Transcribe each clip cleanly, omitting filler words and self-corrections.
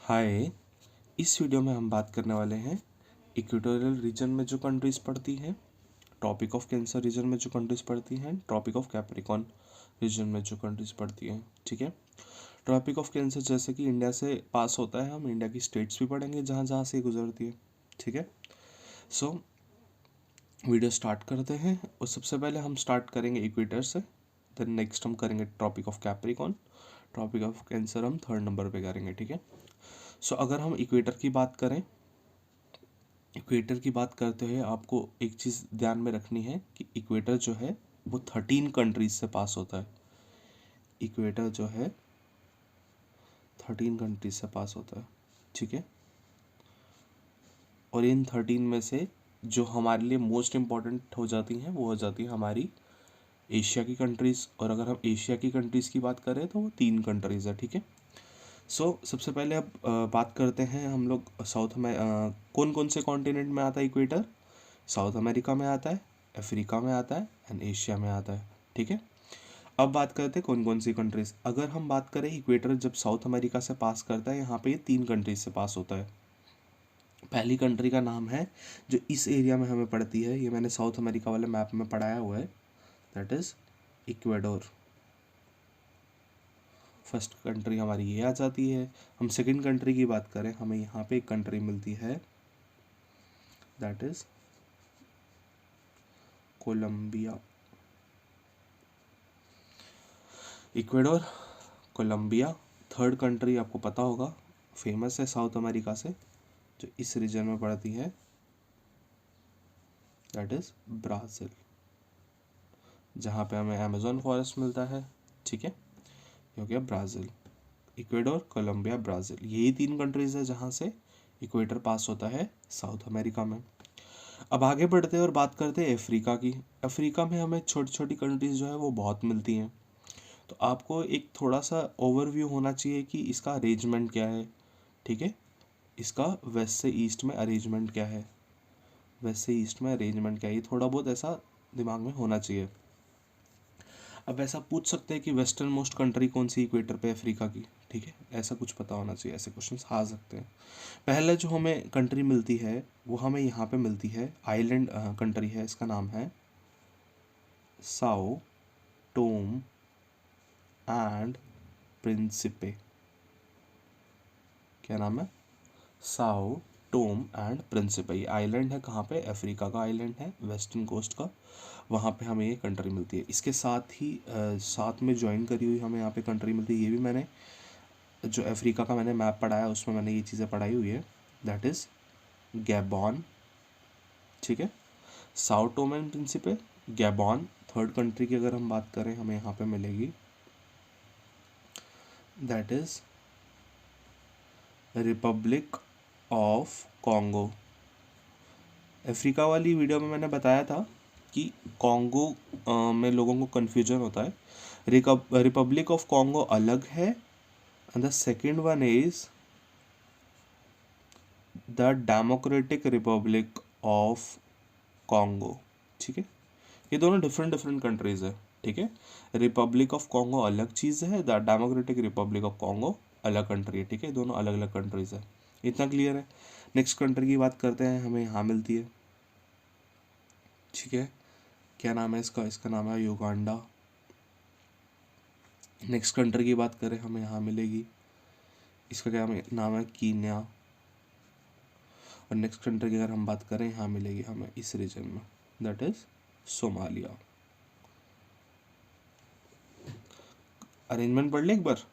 हाय। इस वीडियो में हम बात करने वाले हैं इक्वेटोरियल रीजन में जो कंट्रीज़ पड़ती हैं, ट्रॉपिक ऑफ कैंसर रीजन में जो कंट्रीज़ पड़ती हैं, ट्रॉपिक ऑफ कैप्रिकॉर्न रीजन में जो कंट्रीज़ पड़ती हैं। ठीक है। ट्रॉपिक ऑफ कैंसर जैसे कि इंडिया से पास होता है, हम इंडिया की स्टेट्स भी पढ़ेंगे जहाँ जहाँ से गुजरती है। ठीक है। सो वीडियो स्टार्ट करते हैं और सबसे पहले हम स्टार्ट करेंगे इक्वेटर से, देन नेक्स्ट हम करेंगे tropic of Capricorn, tropic of Cancer हम थर्ड नंबर पे करेंगे। ठीक है। सो अगर हम इक्वेटर की बात करें, इक्वेटर की बात करते हुए आपको एक चीज़ ध्यान में रखनी है कि इक्वेटर जो है वो 13 कंट्रीज से पास होता है। इक्वेटर जो है 13 कंट्रीज से पास होता है। ठीक है। और इन 13 में से जो हमारे लिए मोस्ट इम्पॉर्टेंट हो जाती हैं वो हो जाती है हमारी एशिया की कंट्रीज़। और अगर हम एशिया की कंट्रीज़ की बात करें तो वो 3 कंट्रीज़ है। ठीक है। सबसे पहले अब बात करते हैं हम लोग साउथ में कौन कौन से कॉन्टिनेंट में आता है इक्वेटर। साउथ अमेरिका में आता है, अफ्रीका में आता है एंड एशिया में आता है। ठीक है। अब बात करते हैं कौन कौन सी कंट्रीज। अगर हम बात करें इक्वेटर जब साउथ अमेरिका से पास करता है, यहाँ पे ये 3 कंट्रीज से पास होता है। पहली कंट्री का नाम है जो इस एरिया में हमें पड़ती है, ये मैंने साउथ अमेरिका वाले मैप में पढ़ाया हुआ है, that is Ecuador. First country हमारी ये आ जाती है। हम सेकंड कंट्री की बात करें, हमें यहाँ पे एक कंट्री मिलती है, that is Colombia. Ecuador, Colombia. Third country आपको पता होगा, फेमस है साउथ अमेरिका से, जो इस रीजन में पड़ती है, दैट इज ब्राज़ील, जहाँ पे हमें अमेजोन फॉरेस्ट मिलता है। ठीक है। ये हो गया ब्राज़ील। इक्वेडोर, कोलंबिया, ब्राज़ील, यही 3 कंट्रीज़ है जहाँ से इक्वेटर पास होता है साउथ अमेरिका में। अब आगे बढ़ते हैं और बात करते हैं अफ्रीका की। अफ्रीका में हमें छोटी छोटी कंट्रीज़ जो है वो बहुत मिलती हैं। तो आपको एक थोड़ा सा ओवरव्यू होना चाहिए कि इसका अरेंजमेंट क्या है। ठीक है। इसका वेस्ट से ईस्ट में अरेंजमेंट क्या है, वेस्ट से ईस्ट में अरेंजमेंट क्या है, ये थोड़ा बहुत ऐसा दिमाग में होना चाहिए। अब ऐसा पूछ सकते हैं कि वेस्टर्न मोस्ट कंट्री कौन सी इक्वेटर पे अफ्रीका की। ठीक है, ऐसा कुछ पता होना चाहिए, ऐसे क्वेश्चंस आ सकते हैं। पहले जो हमें कंट्री मिलती है वो हमें यहाँ पे मिलती है, आइलैंड कंट्री है, इसका नाम है साओ टोम एंड प्रिंसिपे। क्या नाम है? Sao Tome and Principe. ये आइलैंड है, कहाँ पे? अफ्रीका का आइलैंड है, वेस्टर्न कोस्ट का। वहाँ पे हमें ये कंट्री मिलती है। इसके साथ ही साथ में ज्वाइन करी हुई हमें यहाँ पे कंट्री मिलती है। ये भी मैंने जो अफ्रीका का मैंने मैप पढ़ाया उसमें मैंने ये चीज़ें पढ़ाई हुई है, दैट इज़ गैबॉन। ठीक है। Sao Tome and Principe, Gabon. Third country की अगर हम बात करें हमें यहाँ पे मिलेगी, that is Republic of Congo. Africa वाली वीडियो में मैंने बताया था कि कॉन्गो में लोगों को कन्फ्यूजन होता है। रिपब्लिक ऑफ कॉन्गो अलग है and the second one is the Democratic Republic of Congo. ठीक है। ये दोनों डिफरेंट डिफरेंट कंट्रीज है। ठीक है। रिपब्लिक ऑफ कॉन्गो अलग चीज़ है, the Democratic Republic of Congo अलग कंट्री है। ठीक है, दोनों अलग अलग कंट्रीज है। इतना क्लियर है। नेक्स्ट कंट्री की बात करते हैं, हमें यहाँ मिलती है। ठीक है। क्या नाम है इसका? इसका नाम है युगांडा। नेक्स्ट कंट्री की बात करें हमें यहाँ मिलेगी, इसका क्या नाम है? कीनिया। और नेक्स्ट कंट्री की अगर हम बात करें यहाँ मिलेगी हमें इस रीजन में, दैट इज सोमालिया। अरेंजमेंट पढ़ ले एक बार।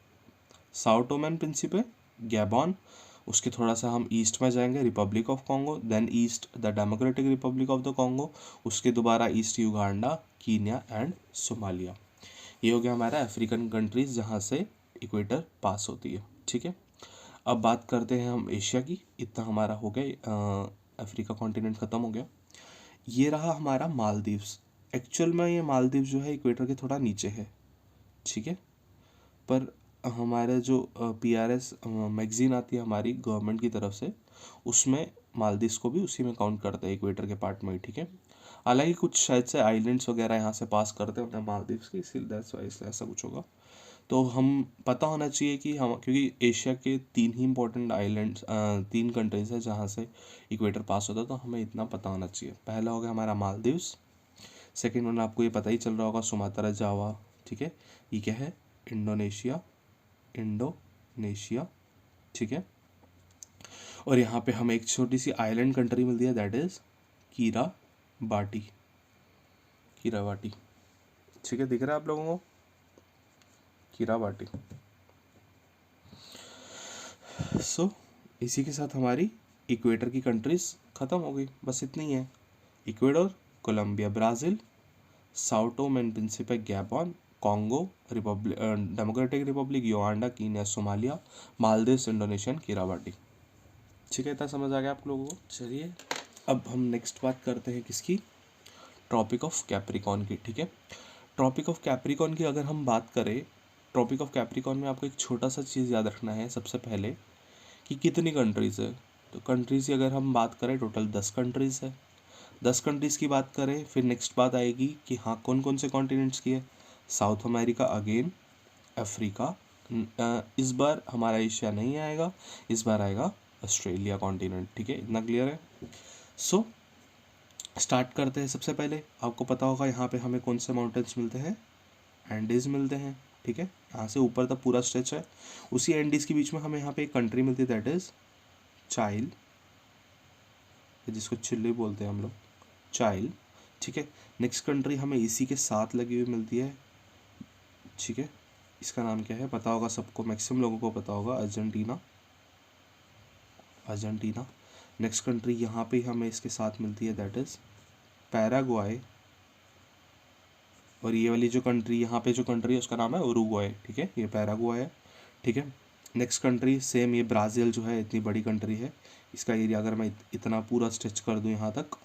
Sao Tome and Principe, Gabon, उसके थोड़ा सा हम ईस्ट में जाएंगे, Republic of Congo, then east the Democratic Republic of the Congo, उसके दोबारा east Uganda, Kenya and Somalia. ये हो गया हमारा अफ्रीकन कंट्रीज जहाँ से इक्वेटर पास होती है। ठीक है। अब बात करते हैं हम एशिया की। इतना हमारा हो गया, अफ्रीका कॉन्टिनेंट ख़त्म हो गया। ये रहा हमारा मालदीव्स। एक्चुअल में ये मालदीव जो है इक्वेटर के थोड़ा नीचे है। ठीक है। पर हमारे जो PRS मैगज़ीन आती है हमारी गवर्नमेंट की तरफ से, उसमें मालदीव्स को भी उसी में काउंट करते हैं, इक्वेटर के पार्ट में ही। ठीक है। हालांकि कुछ शायद से आइलैंड्स वगैरह यहाँ से पास करते होते हैं मालदीव्स के, इसीलिए दैट्स वाई इसलिए ऐसा कुछ होगा। तो हम पता होना चाहिए कि हम, क्योंकि एशिया के 3 ही इंपॉर्टेंट आइलैंड्स 3 कंट्रीज है जहाँ से इक्वेटर पास होता है, तो हमें इतना पता होना चाहिए। पहला हो गया हमारा मालदीव्स, सेकेंड वन आपको ये पता ही चल रहा होगा सुमात्रा जावा, ठीक है। ये क्या है? इंडोनेशिया, इंडोनेशिया, ठीक है। और यहाँ पे हमें एक छोटी सी आइलैंड कंट्री मिलती है, दैट इज किराबाटी, किराबाटी, ठीक है। दिख रहा है आप लोगों को? किराबाटी। सो इसी के साथ हमारी इक्वेटर की कंट्रीज ख़त्म हो गई, बस इतनी है। Ecuador, Colombia, Brazil, Sao Tome and Principe, Gabon, Congo, Republic Democratic Republic, Rwanda, Kenya, Somalia, Maldives, Indonesian, Kiribati. ठीक है, इतना समझ आ गया आप लोगों को? चलिए अब हम नेक्स्ट बात करते हैं किसकी? ट्रॉपिक ऑफ कैप्रिकॉर्न की, ठीक है। ट्रॉपिक ऑफ कैप्रिकॉर्न की अगर हम बात करें, ट्रॉपिक ऑफ कैप्रिकॉर्न में आपको एक छोटा सा चीज़ याद रखना है सबसे पहले, कि कितनी कंट्रीज़ है। तो कंट्रीज़ की अगर हम बात करें, टोटल 10 कंट्रीज़ है। 10 कंट्रीज़ की बात करें, फिर नेक्स्ट बात आएगी कि हाँ कौन कौन से कॉन्टिनेंट्स की है। साउथ अमेरिका अगेन, अफ्रीका, इस बार हमारा एशिया नहीं आएगा, इस बार आएगा ऑस्ट्रेलिया कॉन्टिनेंट, ठीक है। इतना क्लियर है? सो स्टार्ट करते हैं। सबसे पहले आपको पता होगा यहाँ पे हमें कौन से माउंटेन्स मिलते हैं? एंडीज़ मिलते हैं, ठीक है। यहाँ से ऊपर तक पूरा स्ट्रेच है। उसी एंडीज़ के बीच में हमें यहाँ पे एक कंट्री मिलती है, दैट इज़ चाइल, जिसको चिल्ली बोलते हैं हम लोग, चाइल, ठीक है। नेक्स्ट कंट्री हमें इसी के साथ लगी हुई मिलती है, ठीक है। इसका नाम क्या है? पता होगा सबको, मैक्सिमम लोगों को पता होगा, अर्जेंटीना, अर्जेंटीना। नेक्स्ट कंट्री यहाँ पे हमें इसके साथ मिलती है, दैट इज़ पैराग्वाय। और ये वाली जो कंट्री, यहाँ पे जो कंट्री है उसका नाम है उरुग्वाय, ठीक है। ये पैराग्वाय है, ठीक है। नेक्स्ट कंट्री सेम, ये ब्राज़ील जो है, इतनी बड़ी कंट्री है, इसका एरिया अगर मैं इतना पूरा स्ट्रेच कर दूँ यहाँ तक,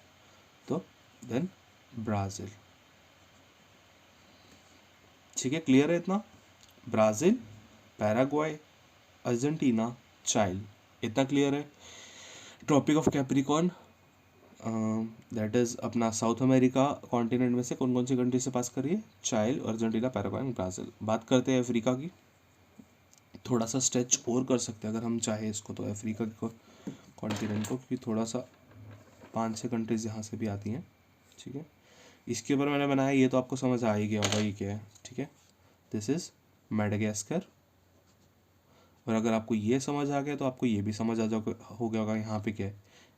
तो देन ब्राज़ील, ठीक है। क्लियर है इतना? ब्राज़ील, पैराग्वाय, अर्जेंटीना, चाइल, इतना क्लियर है। Tropic of Capricorn, that is अपना साउथ अमेरिका कॉन्टिनेंट में से कौन कौन सी कंट्री से पास करिए? चाइल, अर्जेंटीना, पैराग्वाय, ब्राज़ील। बात करते हैं अफ्रीका की। थोड़ा सा स्ट्रेच और कर सकते हैं अगर हम चाहें इसको, तो अफ्रीका को कॉन्टिनेंट को, क्योंकि थोड़ा सा 5-6 कंट्रीज यहाँ से भी आती हैं, ठीक है। इसके ऊपर मैंने बनाया, ये तो आपको समझ आ ही गया होगा ये क्या है, ठीक है। This is Madagascar. और अगर आपको ये समझ आ गया तो आपको ये भी समझ आ हो गया होगा यहाँ पे क्या है।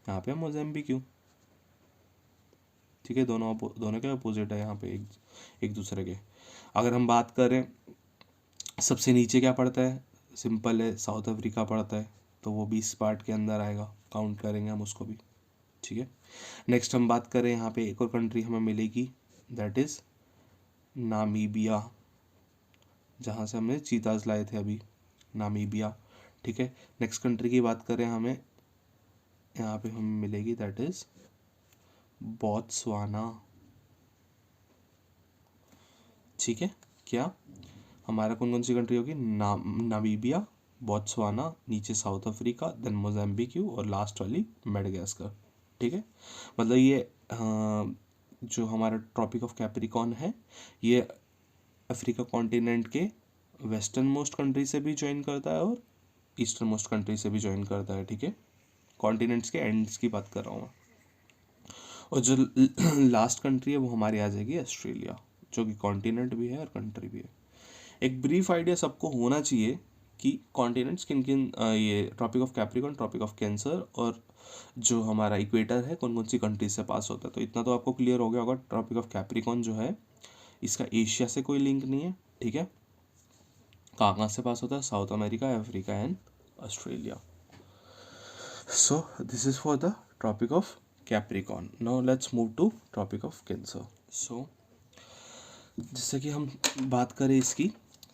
यहाँ पे मोज़ेम्बिक, ठीक है। दोनों के अपोजिट है यहाँ पे, एक दूसरे के। अगर हम बात करें सबसे नीचे क्या पड़ता है, सिंपल है, साउथ अफ्रीका पड़ता है, तो वो भी इस पार्ट के अंदर आएगा, काउंट करेंगे हम उसको भी, ठीक है। नेक्स्ट हम बात करें, यहाँ पे एक और कंट्री हमें मिलेगी, दैट इज़ नामीबिया, जहाँ से हमने चीताज लाए थे अभी, नामीबिया, ठीक है। नेक्स्ट कंट्री की बात करें, हमें यहाँ पे हमें मिलेगी, दैट इज़ बोत्सवाना, ठीक है। क्या हमारा कौन कौन सी कंट्री होगी? नामीबिया, बोत्सवाना, नीचे साउथ अफ्रीका, देन मोज़ेम्बिक और लास्ट वाली मेडागास्कर, ठीक है। मतलब ये जो हमारा ट्रॉपिक ऑफ कैप्रिकॉर्न है, ये अफ्रीका कॉन्टिनेंट के वेस्टर्न मोस्ट कंट्री से भी ज्वाइन करता है और ईस्टर्न मोस्ट कंट्री से भी ज्वाइन करता है, ठीक है। कॉन्टिनेंट्स के एंड्स की बात कर रहा हूँ मैं। और जो लास्ट कंट्री है वो हमारी आ जाएगी ऑस्ट्रेलिया, जो कि कॉन्टिनेंट भी है और कंट्री भी है। एक ब्रीफ आइडिया सबको होना चाहिए कि कॉन्टिनेंट्स किन किन, ये tropic of Capricorn, tropic of Cancer और जो हमारा इक्वेटर है, कौन कौन सी कंट्री से पास होता है। तो इतना तो आपको क्लियर हो गया होगा। ट्रॉपिक ऑफ कैप्रिकॉर्न जो है, इसका एशिया से कोई लिंक नहीं है, ठीक है। कहाँ से पास होता है? South America, Africa and Australia. So this is for the tropic of Capricorn. Now let's move to tropic of Cancer. So जैसे कि हम बात करें इसकी,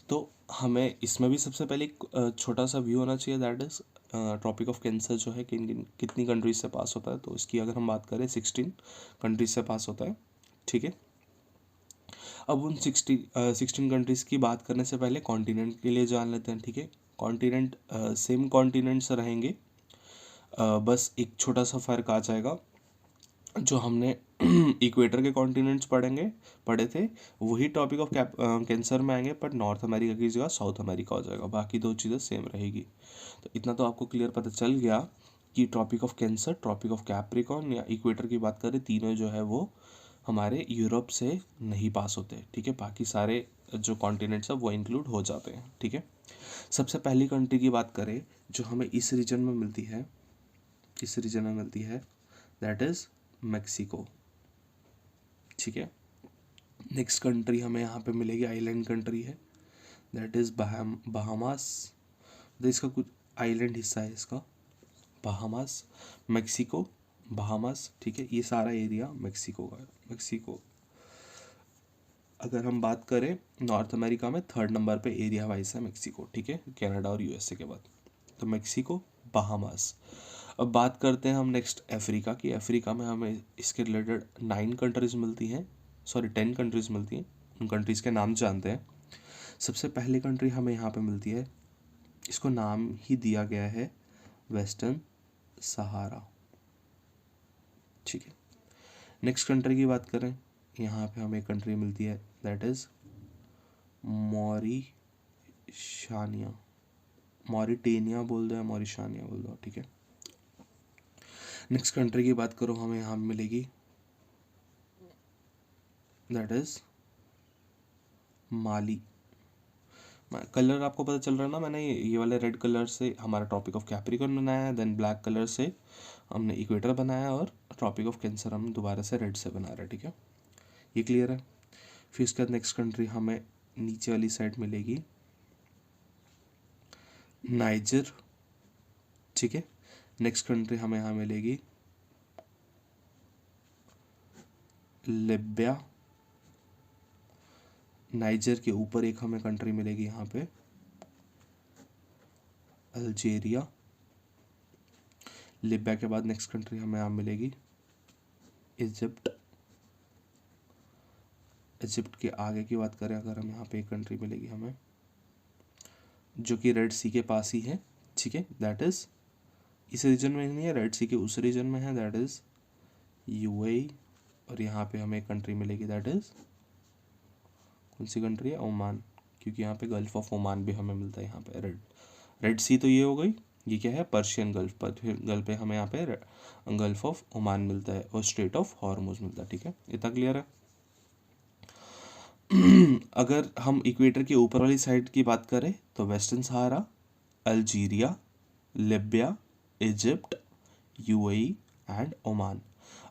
तो हमें इसमें भी सबसे पहले एक छोटा सा व्यू होना चाहिए, that is tropic of Cancer जो है कितनी कंट्रीज से पास होता है। तो इसकी अगर हम बात करें, 16 कंट्रीज से पास होता है, ठीक है। अब उन 16 कंट्रीज़ की बात करने से पहले कॉन्टिनेंट के लिए जान लेते हैं, ठीक है। कॉन्टिनेंट सेम कॉन्टिनेंट्स रहेंगे, बस एक छोटा सा फ़र्क आ जाएगा। जो हमने इक्वेटर के कॉन्टिनेंट्स पढ़े थे, वही टॉपिक ऑफ कैंसर में आएंगे, बट नॉर्थ अमेरिका की जगह साउथ अमेरिका हो जाएगा, बाकी दो चीज़ें सेम रहेगी। तो इतना तो आपको क्लियर पता चल गया कि tropic of Cancer, tropic of Capricorn या इक्वेटर की बात करें, तीनों जो है वो हमारे यूरोप से नहीं पास होते, ठीक है। बाकी सारे जो कॉन्टिनेंट्स है वो इंक्लूड हो जाते हैं, ठीक है। सबसे पहली कंट्री की बात करें जो हमें इस रीजन में मिलती है, दैट इज़ मैक्सिको, ठीक है। नेक्स्ट कंट्री हमें यहाँ पे मिलेगी, आइलैंड कंट्री है, दैट इज़ बहामास। तो इसका कुछ आइलैंड हिस्सा है इसका, बहामास, मैक्सिको, बहामास, ठीक है। ये सारा एरिया मैक्सिको का है। मैक्सिको, अगर हम बात करें नॉर्थ अमेरिका में थर्ड नंबर पे एरिया वाइज है मैक्सिको, ठीक है, कनाडा और यूएसए के बाद। तो मैक्सिको, बहामास। अब बात करते हैं हम नेक्स्ट अफ्रीका की। अफ्रीका में हमें इसके रिलेटेड 9 कंट्रीज़ मिलती हैं, सॉरी 10 कंट्रीज़ मिलती हैं। उन कंट्रीज़ के नाम जानते हैं। सबसे पहली कंट्री हमें यहाँ पे मिलती है, इसको नाम ही दिया गया है वेस्टर्न सहारा, ठीक है। नेक्स्ट कंट्री की बात करें, यहाँ पे हमें एक कंट्री मिलती है, दैट इज़ मॉरिटेनिया बोल दो या मॉरिशानिया बोल दो, ठीक है। नेक्स्ट कंट्री की बात करो, हमें यहाँ मिलेगी, दैट इज़ माली। कलर आपको पता चल रहा है ना, मैंने ये वाले रेड कलर से हमारा टॉपिक ऑफ कैप्रिकॉर्न बनाया है, देन ब्लैक कलर से हमने इक्वेटर बनाया, और टॉपिक ऑफ कैंसर हम दोबारा से रेड से बना रहे हैं, ठीक है। ये क्लियर है। फिर इसके बाद नेक्स्ट कंट्री हमें नीचे वाली साइड मिलेगी, नाइजर, ठीक है। नेक्स्ट कंट्री हमें यहाँ मिलेगी लिबिया। नाइजर के ऊपर एक हमें कंट्री मिलेगी यहाँ पे अल्जीरिया। लिबिया के बाद नेक्स्ट कंट्री हमें यहाँ मिलेगी इजिप्ट। इजिप्ट के आगे की बात करें अगर हम, यहाँ पे एक कंट्री मिलेगी हमें जो कि रेड सी के पास ही है, ठीक है, दैट इज़ इस रीजन में नहीं है, रेड सी के उस रीजन में है, दैट इज़ यूएई। और यहाँ पे हमें एक कंट्री मिलेगी, दैट इज़ कौन सी कंट्री है, ओमान, क्योंकि यहाँ पे गल्फ ऑफ ओमान भी हमें मिलता है यहाँ पे। रेड सी तो ये हो गई, ये क्या है, पर्शियन गल्फ, पर फिर गल्फ पे हमें यहाँ पे गल्फ ऑफ ओमान मिलता है और स्ट्रेट ऑफ हॉर्मुज मिलता है, ठीक है। इतना क्लियर है। अगर हम इक्वेटर के ऊपर वाली साइड की बात करें तो western Sahara, Algeria, Libya, Egypt, UAE and Oman.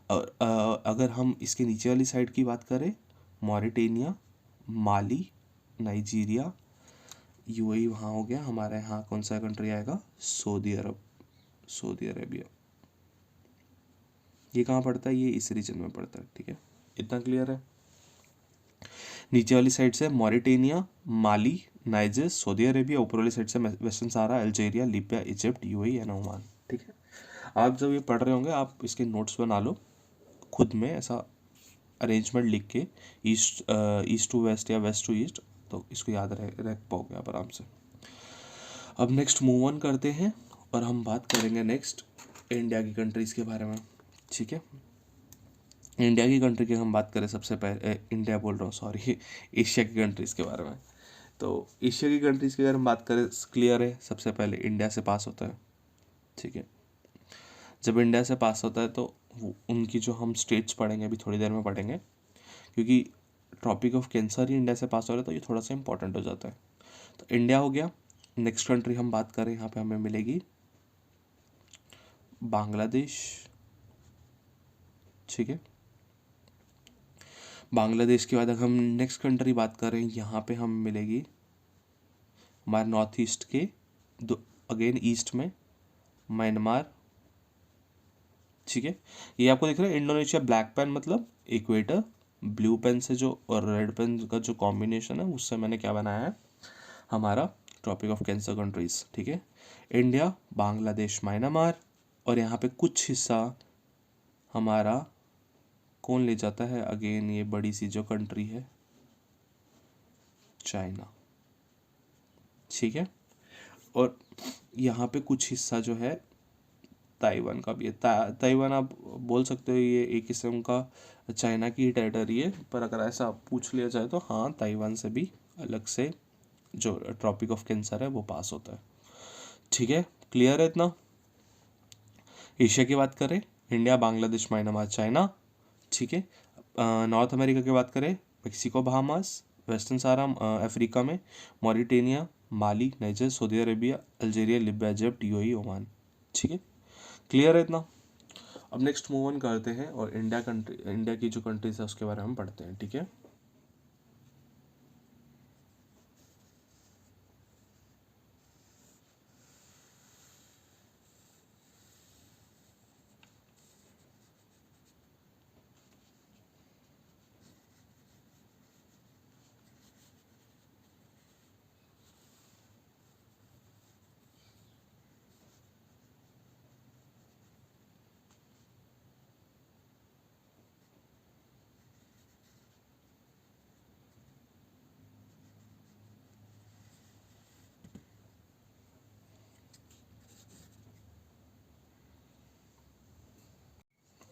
और अगर हम इसके नीचे वाली साइड की बात करें, मॉरिटेनिया, माली, नाइजीरिया, यूएई वहाँ हो गया हमारे यहाँ। कौन सा कंट्री आएगा, सऊदी अरेबिया। ये कहाँ पड़ता है, ये इस रीजन में पड़ता है, ठीक है। इतना क्लियर है। नीचे वाली साइड से Mauritania, Mali, Niger, Saudi Arabia, ऊपर वाली साइड से western Sahara, Algeria, Libya, Egypt, UAE and Oman, ठीक है। आप जब ये पढ़ रहे होंगे आप इसके नोट्स बना लो खुद में, ऐसा अरेंजमेंट लिख के, ईस्ट टू वेस्ट या वेस्ट टू ईस्ट, तो इसको याद रख पाओगे आप आराम से। अब नेक्स्ट मूव ऑन करते हैं और हम बात करेंगे नेक्स्ट इंडिया की कंट्रीज़ के बारे में, ठीक है। इंडिया की कंट्री की हम बात करें, सबसे पहले इंडिया बोल रहा हूँ, सॉरी, एशिया की कंट्रीज़ के बारे में। तो एशिया की कंट्रीज़ की अगर हम बात करें, क्लियर है, सबसे पहले इंडिया से पास होता है, ठीक है। जब इंडिया से पास होता है तो उनकी जो हम स्टेट्स पढ़ेंगे अभी थोड़ी देर में पढ़ेंगे, क्योंकि topic of cancer he India से पास हो रहा है तो ये थोड़ा सा इंपॉर्टेंट हो जाता है। तो इंडिया हो गया। नेक्स्ट कंट्री हम बात करें, यहाँ पे हमें मिलेगी बांग्लादेश, ठीक है। बांग्लादेश के बाद अगर हम नेक्स्ट कंट्री बात करें, यहाँ पे हम मिलेगी हमारे नॉर्थ ईस्ट के अगेन ईस्ट में म्यांमार, ठीक है। ये आपको दिख रहा है इंडोनेशिया, ब्लैक पेन मतलब इक्वेटर, ब्लू पेन से जो और रेड पेन का जो कॉम्बिनेशन है उससे मैंने क्या बनाया है, हमारा टॉपिक ऑफ कैंसर कंट्रीज, ठीक है। इंडिया, बांग्लादेश, म्यांमार, और यहाँ पे कुछ हिस्सा हमारा कौन ले जाता है, अगेन ये बड़ी सी जो कंट्री है चाइना, ठीक है। और यहाँ पे कुछ हिस्सा जो है ताइवान का भी है। ताइवान आप बोल सकते हो ये एक किस्म का चाइना की टेरिटरी है, पर अगर ऐसा पूछ लिया जाए तो हाँ, ताइवान से भी अलग से जो ट्रॉपिक ऑफ कैंसर है वो पास होता है। ठीक है, क्लियर है इतना। एशिया की बात करें, इंडिया, बांग्लादेश, म्यांमार, चाइना। ठीक है, नॉर्थ अमेरिका की बात करें, Mexico, Bahamas, Western Sahara Africa में Mauritania, Mali, Niger, Saudi Arabia, Algeria, Libya, Egypt, UAE, Oman. ठीक है, क्लियर है इतना। अब नेक्स्ट मूव ऑन करते हैं और इंडिया की जो कंट्रीज है उसके बारे में पढ़ते हैं। ठीक है,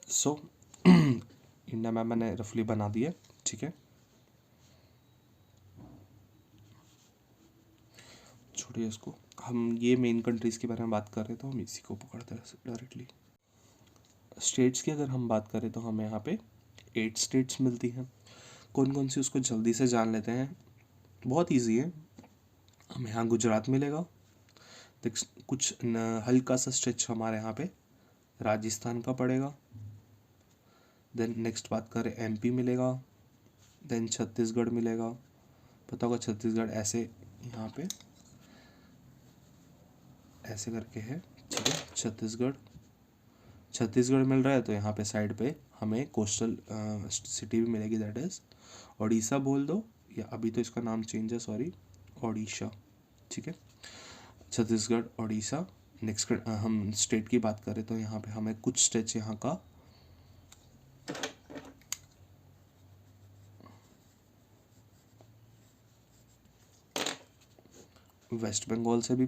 सो इंडिया मैप मैंने रफली बना दिया। ठीक है, छोड़िए इसको, हम ये मेन कंट्रीज़ के बारे में बात कर रहे हैं तो हम इसी को पकड़ते हैं डायरेक्टली। स्टेट्स की अगर हम बात करें तो हमें यहाँ पे 8 स्टेट्स मिलती हैं। कौन कौन सी, उसको जल्दी से जान लेते हैं। बहुत इजी है। हमें यहाँ गुजरात मिलेगा, देख कुछ हल्का सा स्ट्रेच हमारे यहाँ पे राजस्थान का पड़ेगा। देन नेक्स्ट बात करें, एमपी मिलेगा। देन छत्तीसगढ़ मिलेगा, पता होगा छत्तीसगढ़ ऐसे यहाँ पे ऐसे करके है। ठीक है, छत्तीसगढ़ मिल रहा है तो यहाँ पे साइड पे हमें कोस्टल सिटी भी मिलेगी, दैट इज़ ओडिशा बोल दो, या अभी तो इसका नाम चेंज है, सॉरी, ओडिशा। ठीक है, छत्तीसगढ़, ओडिशा। नेक्स्ट हम स्टेट की बात करें तो यहाँ पे हमें कुछ स्टेट्स यहाँ का वेस्ट बंगाल से भी,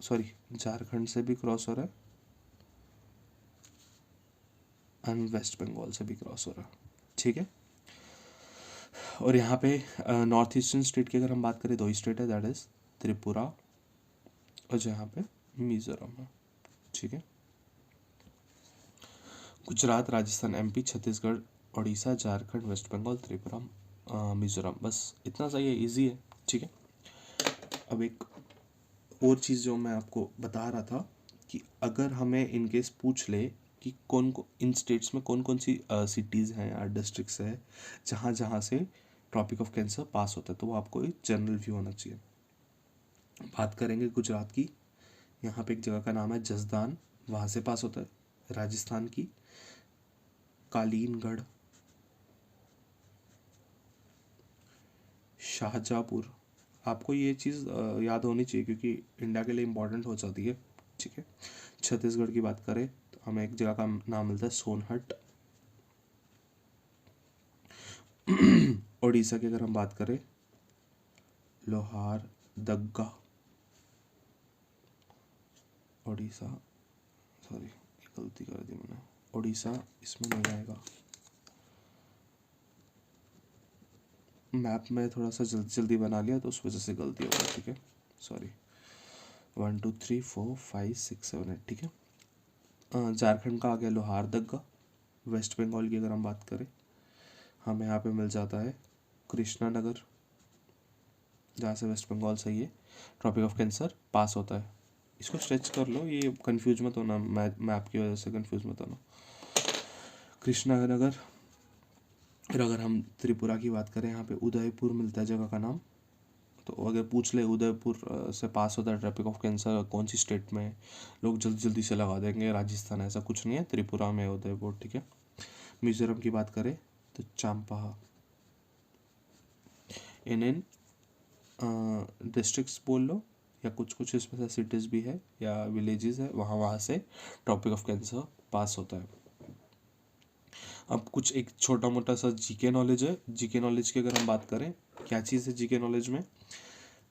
सॉरी, झारखंड से भी क्रॉस हो रहा है एंड वेस्ट बंगाल से भी क्रॉस हो रहा है। ठीक है, और यहाँ पे नॉर्थ ईस्टर्न स्टेट की अगर हम बात करें, 2 ही स्टेट है, दैट इज़ त्रिपुरा और जो यहाँ पे मिजोरम है। ठीक है, गुजरात, राजस्थान, एमपी, छत्तीसगढ़, उड़ीसा, झारखंड, वेस्ट बंगाल, त्रिपुरा, मिजोरम, बस इतना सही है, इजी है। ठीक है, अब एक और चीज़ जो मैं आपको बता रहा था कि अगर हमें इनकेस पूछ ले कि कौन को इन स्टेट्स में कौन कौन सी सिटीज़ हैं या डिस्ट्रिक्ट्स हैं जहाँ जहाँ से ट्रॉपिक ऑफ कैंसर पास होता है, तो वो आपको एक जनरल व्यू होना चाहिए। बात करेंगे गुजरात की, यहाँ पे एक जगह का नाम है जसदान, वहाँ से पास होता है। राजस्थान की कालीनगढ़, शाहजहाँपुर, आपको ये चीज़ याद होनी चाहिए क्योंकि इंडिया के लिए इम्पोर्टेंट हो जाती है। ठीक है, छत्तीसगढ़ की बात करें तो हमें एक जगह का नाम मिलता है सोनहट। उड़ीसा की अगर हम बात करें, लोहार दग्गा, उड़ीसा, सॉरी गलती कर दी मैंने, उड़ीसा इसमें नहीं आएगा, मैप में थोड़ा सा जल्दी जल्दी बना लिया तो उस वजह से गलती हो गई। ठीक है, सॉरी, 1 2 3 4 5 6 7 8। ठीक है, झारखंड का आ गया लोहार दग्गा। वेस्ट बंगाल की अगर हम बात करें, हमें यहाँ पे मिल जाता है कृष्णा नगर, जहाँ से वेस्ट बंगाल से ये ट्रॉपिक ऑफ कैंसर पास होता है। इसको स्ट्रेच कर लो, ये कंफ्यूज मत होना, मैं आपकी वजह से कंफ्यूज मत होना। कृष्णा नगर। फिर अगर हम त्रिपुरा की बात करें, यहाँ पे उदयपुर मिलता है जगह का नाम। तो अगर पूछ ले उदयपुर से पास होता है ट्रॉपिक ऑफ कैंसर कौन सी स्टेट में, लोग जल्दी जल्दी से लगा देंगे राजस्थान, ऐसा कुछ नहीं है, त्रिपुरा में उदयपुर। ठीक है, मिजोरम की बात करें तो चांपा। इन डिस्ट्रिक्ट्स बोल लो या कुछ कुछ इसमें से सिटीज़ भी है या विलेजेस है, वहाँ वहाँ से टॉपिक ऑफ कैंसर पास होता है। अब कुछ एक छोटा मोटा सा जीके नॉलेज है। जीके नॉलेज की अगर हम बात करें, क्या चीज़ है जीके नॉलेज में,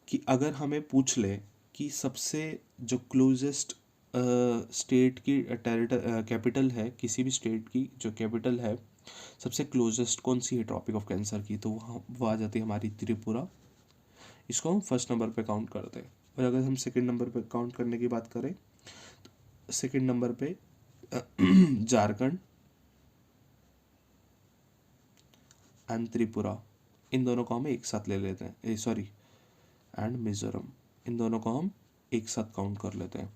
कि अगर हमें पूछ ले कि सबसे जो क्लोजेस्ट स्टेट की कैपिटल है, किसी भी स्टेट की जो कैपिटल है सबसे क्लोजेस्ट कौन सी है ट्रॉपिक ऑफ कैंसर की, तो वो आ जाती है हमारी त्रिपुरा। इसको हम फर्स्ट नंबर पे काउंट करते हैं। और अगर हम सेकंड नंबर पे काउंट करने की बात करें, सेकंड नंबर पे झारखंड एंड त्रिपुरा, इन दोनों को हम एक साथ ले लेते हैं, सॉरी, एंड मिजोरम, इन दोनों को हम एक साथ काउंट कर लेते हैं।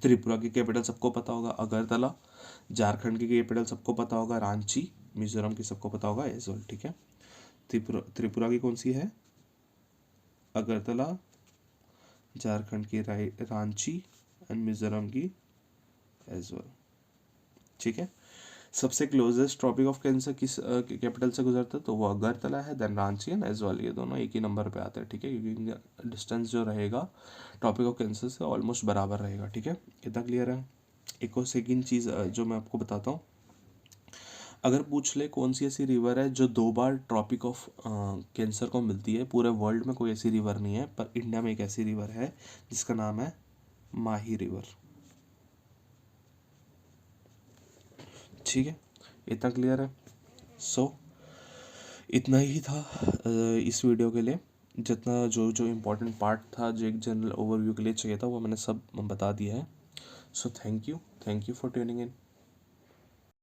त्रिपुरा की कैपिटल सबको पता होगा अगरतला, झारखंड की कैपिटल सबको पता होगा रांची, मिजोरम की सबको पता होगा एजोल, ठीक है। त्रिपुरा की कौन सी है, अगरतला, झारखंड की रांची एंड मिजोरम की एजोल, ठीक है। सबसे क्लोजेस्ट ट्रॉपिक ऑफ कैंसर किस कैपिटल से गुजरता है, तो वो अगरतला है, देन रांची एंड एजवाल, ये दोनों एक ही नंबर पे आते हैं, ठीक है, क्योंकि इनका डिस्टेंस जो रहेगा ट्रॉपिक ऑफ कैंसर से ऑलमोस्ट बराबर रहेगा, ठीक है। इतना क्लियर है। एक और सेकेंड चीज़ जो मैं आपको बताता हूँ, अगर पूछ ले कौन सी ऐसी रिवर है जो 2 बार ट्रॉपिक ऑफ कैंसर को मिलती है, पूरे वर्ल्ड में कोई ऐसी रिवर नहीं है, पर इंडिया में एक ऐसी रिवर है जिसका नाम है माही रिवर, ठीक है। इतना क्लियर है। सो इतना ही था इस वीडियो के लिए। जितना जो जो इम्पोर्टेंट पार्ट था, जो एक जनरल ओवरव्यू के लिए चाहिए था, वो मैंने सब बता दिया है। So thank you for tuning in.